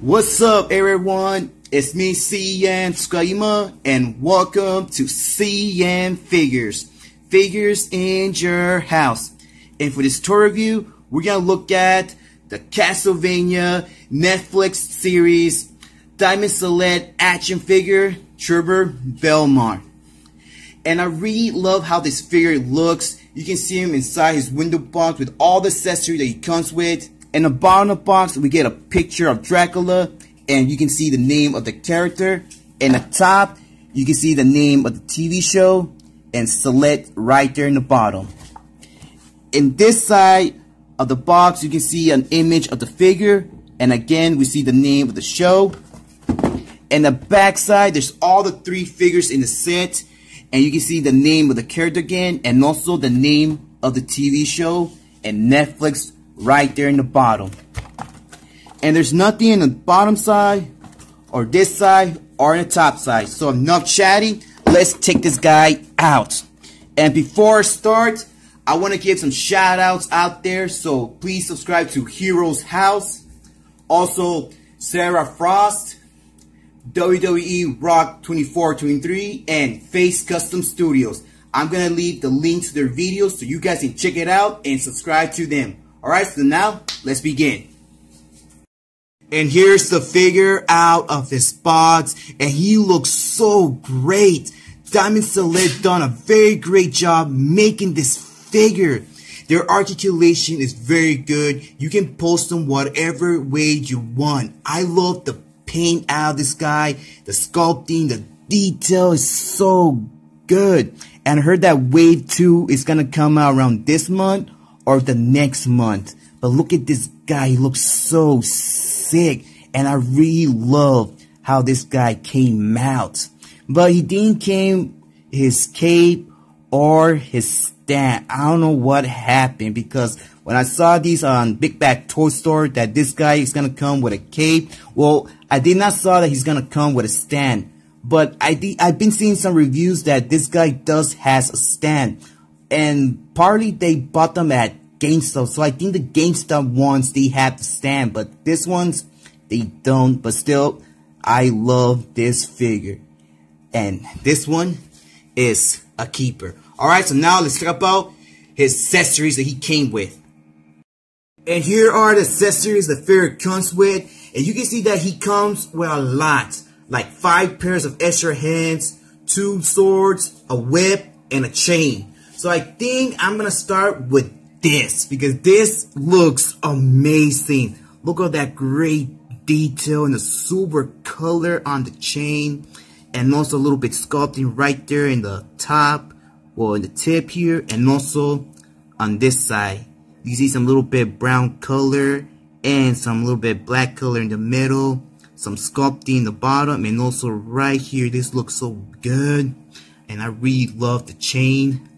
What's up, everyone? It's me, CN.TSUKAIMA, and welcome to CN.Figures. Figures in your house. And for this tour review, we're gonna look at the Castlevania Netflix series Diamond Select action figure, Trevor Belmont. And I really love how this figure looks. You can see him inside his window box with all the accessories that he comes with. In the bottom of the box, we get a picture of Dracula, and you can see the name of the character. In the top, you can see the name of the TV show, and Select right there in the bottom. In this side of the box, you can see an image of the figure, and again, we see the name of the show. In the back side, there's all the three figures in the set, and you can see the name of the character again, and also the name of the TV show, and Netflix right there in the bottom. And there's nothing in the bottom side, or this side, or in the top side. So enough chatting, let's take this guy out. And before I start, I want to give some shout outs out there. So please subscribe to Heroes House, also Sarah Frost, WWE Rock 2423, and Face Custom Studios. I'm going to leave the links to their videos so you guys can check it out and subscribe to them. Alright, so now, let's begin. And here's the figure out of his box, and he looks so great. Diamond Select done a very great job making this figure. Their articulation is very good. You can post them whatever way you want. I love the paint out of this guy, the sculpting, the detail is so good. And I heard that Wave 2 is gonna come out around this month or the next month. But look at this guy, he looks so sick, and I really love how this guy came out. But he didn't came his cape or his stand. I don't know what happened, because when I saw these on Big Bad Toy Store that this guy is gonna come with a cape, well, I did not saw that he's gonna come with a stand. But I've been seeing some reviews that this guy does has a stand. And partly they bought them at GameStop, so I think the GameStop ones, they have the stand, but this ones, they don't. But still, I love this figure, and this one is a keeper. Alright, so now let's talk about his accessories that he came with. And here are the accessories the figure comes with, and you can see that he comes with a lot, like 5 pairs of extra hands, 2 swords, a whip, and a chain. So I think I'm gonna start with this, because this looks amazing. Look at that great detail and the silver color on the chain, and also a little bit sculpting right there in the top, well, in the tip here, and also on this side. You see some little bit brown color and some little bit black color in the middle, some sculpting in the bottom, and also right here. This looks so good, and I really love the chain.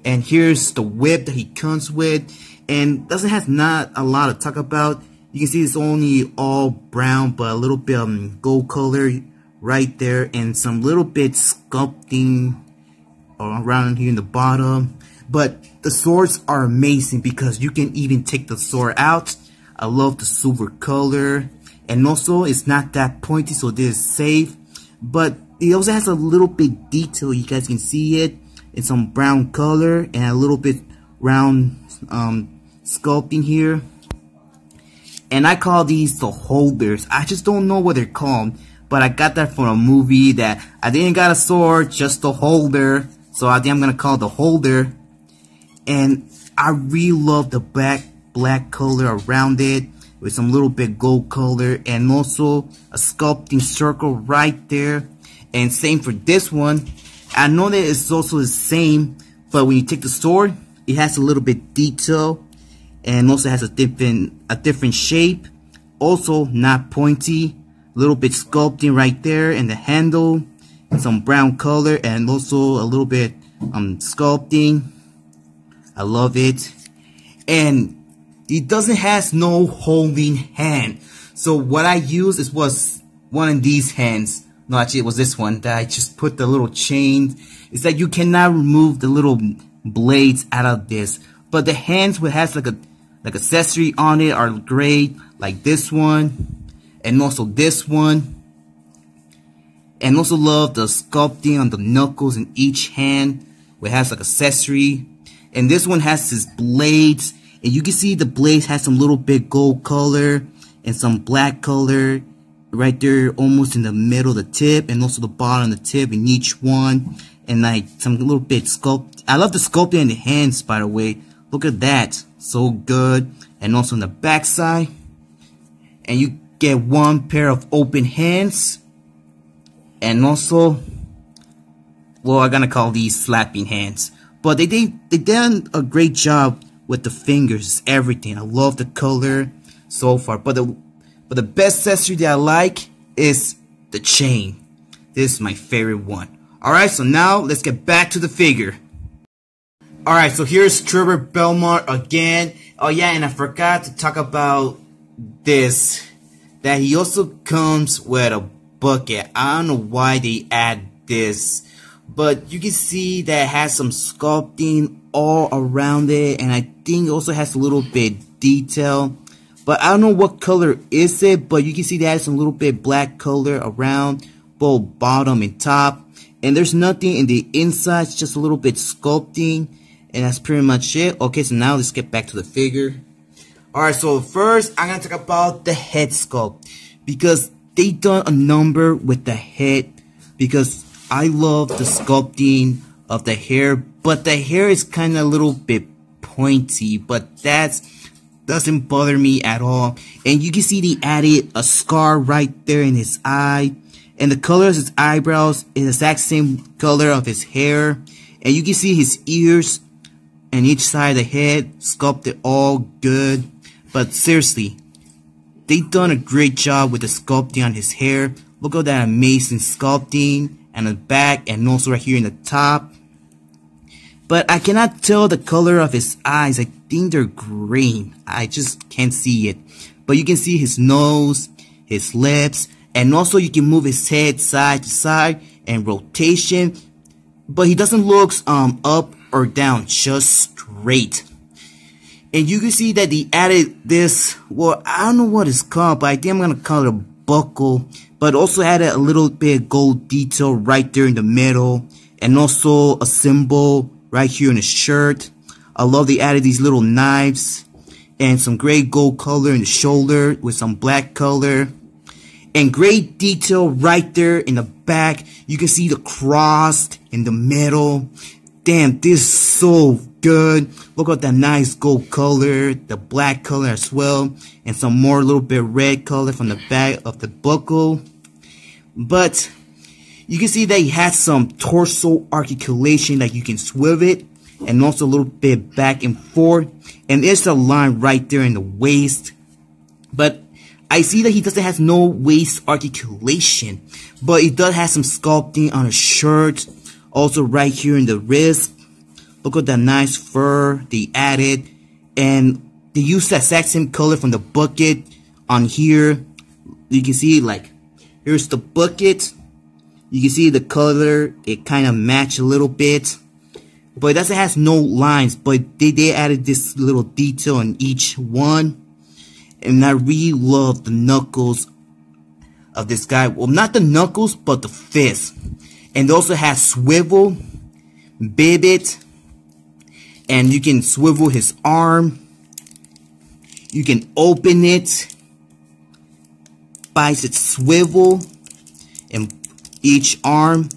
And here's the whip that he comes with, and doesn't have not a lot to talk about. You can see it's only all brown, but a little bit gold color right there, and some little bit sculpting around here in the bottom. But the swords are amazing because you can even take the sword out. I love the silver color, and also it's not that pointy, so this is safe. But it also has a little bit detail. You guys can see it. It's some brown color and a little bit round sculpting here. And I call these the holders. I just don't know what they're called, but I got that from a movie that I didn't got a sword, just a holder. So I think I'm gonna call it the holder. And I really love the black color around it with some little bit gold color, and also a sculpting circle right there. And same for this one. I know that it's also the same, but when you take the sword, it has a little bit detail, and also has a different shape. Also not pointy, a little bit sculpting right there in the handle, some brown color, and also a little bit sculpting. I love it. And it doesn't has no holding hand. So what I used was one of these hands. No, actually it was this one that I just put the little chain. It's that you cannot remove the little blades out of this, but the hands will has like accessory on it are great, like this one. and also this one. And also love the sculpting on the knuckles in each hand, where it has like accessory. And this one has his blades, and you can see the blades has some little bit gold color and some black color right there, almost in the middle of the tip, and also the bottom of the tip in each one, and like some little bit sculpt. I love the sculpting in the hands, by the way. Look at that, so good. And also on the back side, and you get one pair of open hands. And also, well, I'm gonna call these slapping hands. But they done a great job with the fingers, everything. I love the color so far. But the best accessory that I like is the chain. This is my favorite one. Alright, so now let's get back to the figure. Alright, so here's Trevor Belmont again. Oh yeah, and I forgot to talk about this. That he also comes with a bucket. I don't know why they add this, but you can see that it has some sculpting all around it, and I think it also has a little bit detail, but I don't know what color is it, but you can see that it has some little bit black color around both bottom and top, and there's nothing in the inside. It's just a little bit sculpting, and that's pretty much it. Okay, so now let's get back to the figure. Alright, so first I'm gonna talk about the head sculpt, because they done a number with the head, because I love the sculpting of the hair, but the hair is kind of a little bit pointy, but that doesn't bother me at all. And you can see they added a scar right there in his eye, and the color of his eyebrows is the exact same color of his hair, and you can see his ears and each side of the head sculpted all good. But seriously, they done a great job with the sculpting on his hair. Look at that amazing sculpting and the back, and also right here in the top. But I cannot tell the color of his eyes. I think they're green. I just can't see it. But you can see his nose, his lips, and also you can move his head side to side and rotation. But he doesn't look up or down, just straight. And you can see that they added this, well, I don't know what it's called, but I think I'm going to call it a buckle. But also added a little bit of gold detail right there in the middle. And also a symbol right here in his shirt. I love they added these little knives. And some gray gold color in the shoulder with some black color. And great detail right there in the back. You can see the cross in the middle. Damn, this is so good. Look at that nice gold color, the black color as well, and some more little bit red color from the back of the buckle. But you can see that he has some torso articulation, that you can swivel it, and also a little bit back and forth. And there's a line right there in the waist. But I see that he doesn't have no waist articulation, but he does have some sculpting on his shirt. Also right here in the wrist. Look at that nice fur they added. And they used that exact same color from the bucket on here. You can see, like, here's the bucket. You can see the color, it kind of match a little bit. But it doesn't have no lines, but they added this little detail in each one. And I really love the knuckles of this guy. Well, not the knuckles, but the fist. And it also has swivel, pivot, and you can swivel his arm. You can open it, bicep swivel, in each arm.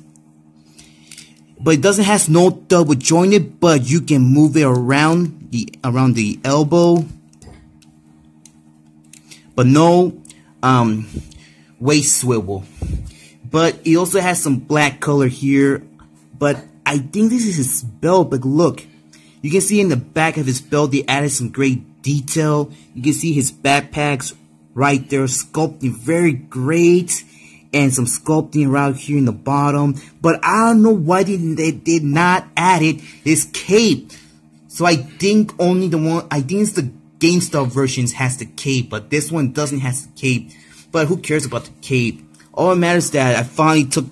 But it doesn't have no double jointed, but you can move it around the elbow. But no waist swivel. But it also has some black color here. But I think this is his belt. But look, you can see in the back of his belt they added some great detail. You can see his backpacks right there, sculpting very great. And some sculpting right here in the bottom. But I don't know why they did not add it, his cape. So I think only the one, I think it's the GameStop versions has the cape. But this one doesn't have the cape. But who cares about the cape? All that matters is that I finally took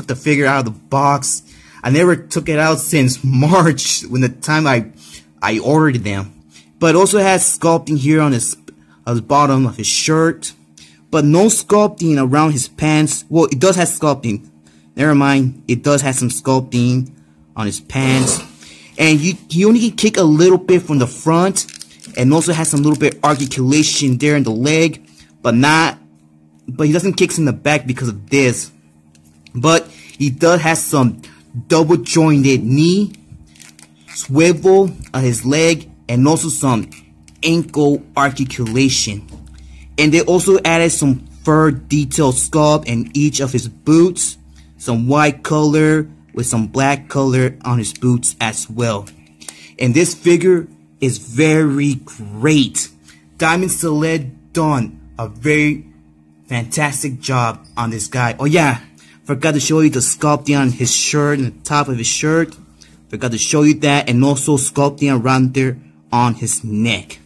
the figure out of the box. I never took it out since March, when the time I ordered them. But it also has sculpting here on his bottom of his shirt. but no sculpting around his pants. Well, it does have sculpting. Never mind, it does have some sculpting on his pants. And he only can kick a little bit from the front, and also has some little bit articulation there in the leg, but he doesn't kick in the back because of this. But he does have some double jointed knee, swivel on his leg, and also some ankle articulation. And they also added some fur detail sculpt in each of his boots, some white color with some black color on his boots as well. And this figure is very great. Diamond Select done a very fantastic job on this guy. Oh yeah, forgot to show you the sculpting on his shirt and the top of his shirt. Forgot to show you that, and also sculpting around there on his neck.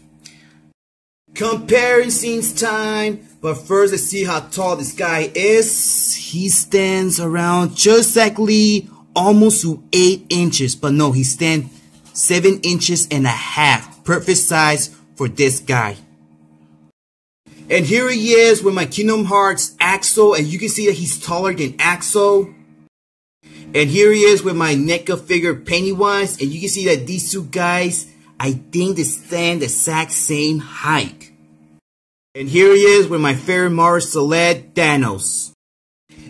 Comparisons time. But first, let's see how tall this guy is. He stands around just exactly almost to 8 inches. But no, he stands 7 inches and a half. Perfect size for this guy. And here he is with my Kingdom Hearts Axel. And you can see that he's taller than Axel. And here he is with my NECA figure Pennywise. And you can see that these two guys, I think they stand the exact same height. And here he is with my favorite Marvel Select Thanos.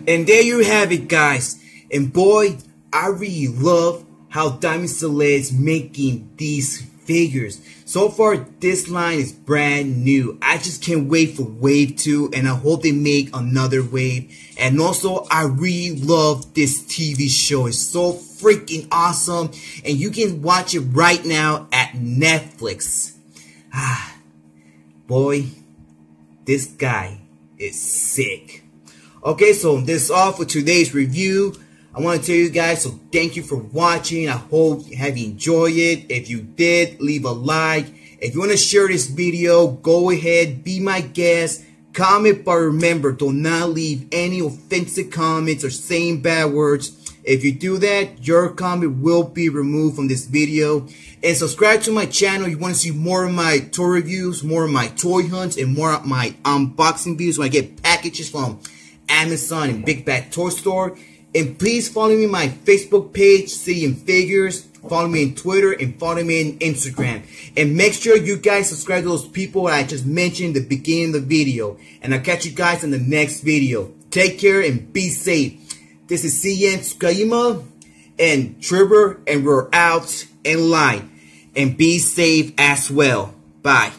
And there you have it, guys. And boy, I really love how Diamond Select is making these figures. So far, this line is brand new. I just can't wait for wave 2, and I hope they make another wave. And also, I really love this TV show. It's so freaking awesome, and you can watch it right now at Netflix. Boy, this guy is sick. Okay, so this is all for today's review. I want to tell you guys, so thank you for watching. I hope you have enjoyed it. If you did, leave a like. If you want to share this video, go ahead, be my guest. Comment, but remember, do not leave any offensive comments or saying bad words. If you do that, your comment will be removed from this video. And subscribe to my channel if you want to see more of my toy reviews, more of my toy hunts, and more of my unboxing videos when I get packages from Amazon and Big Bad Toy Store. And please follow me on my Facebook page, CN.Figures. Follow me on Twitter and follow me on Instagram. And make sure you guys subscribe to those people that I just mentioned in the beginning of the video. And I'll catch you guys in the next video. Take care and be safe. This is CN.TSUKAIMA and Trevor, and we're out in line. And be safe as well. Bye.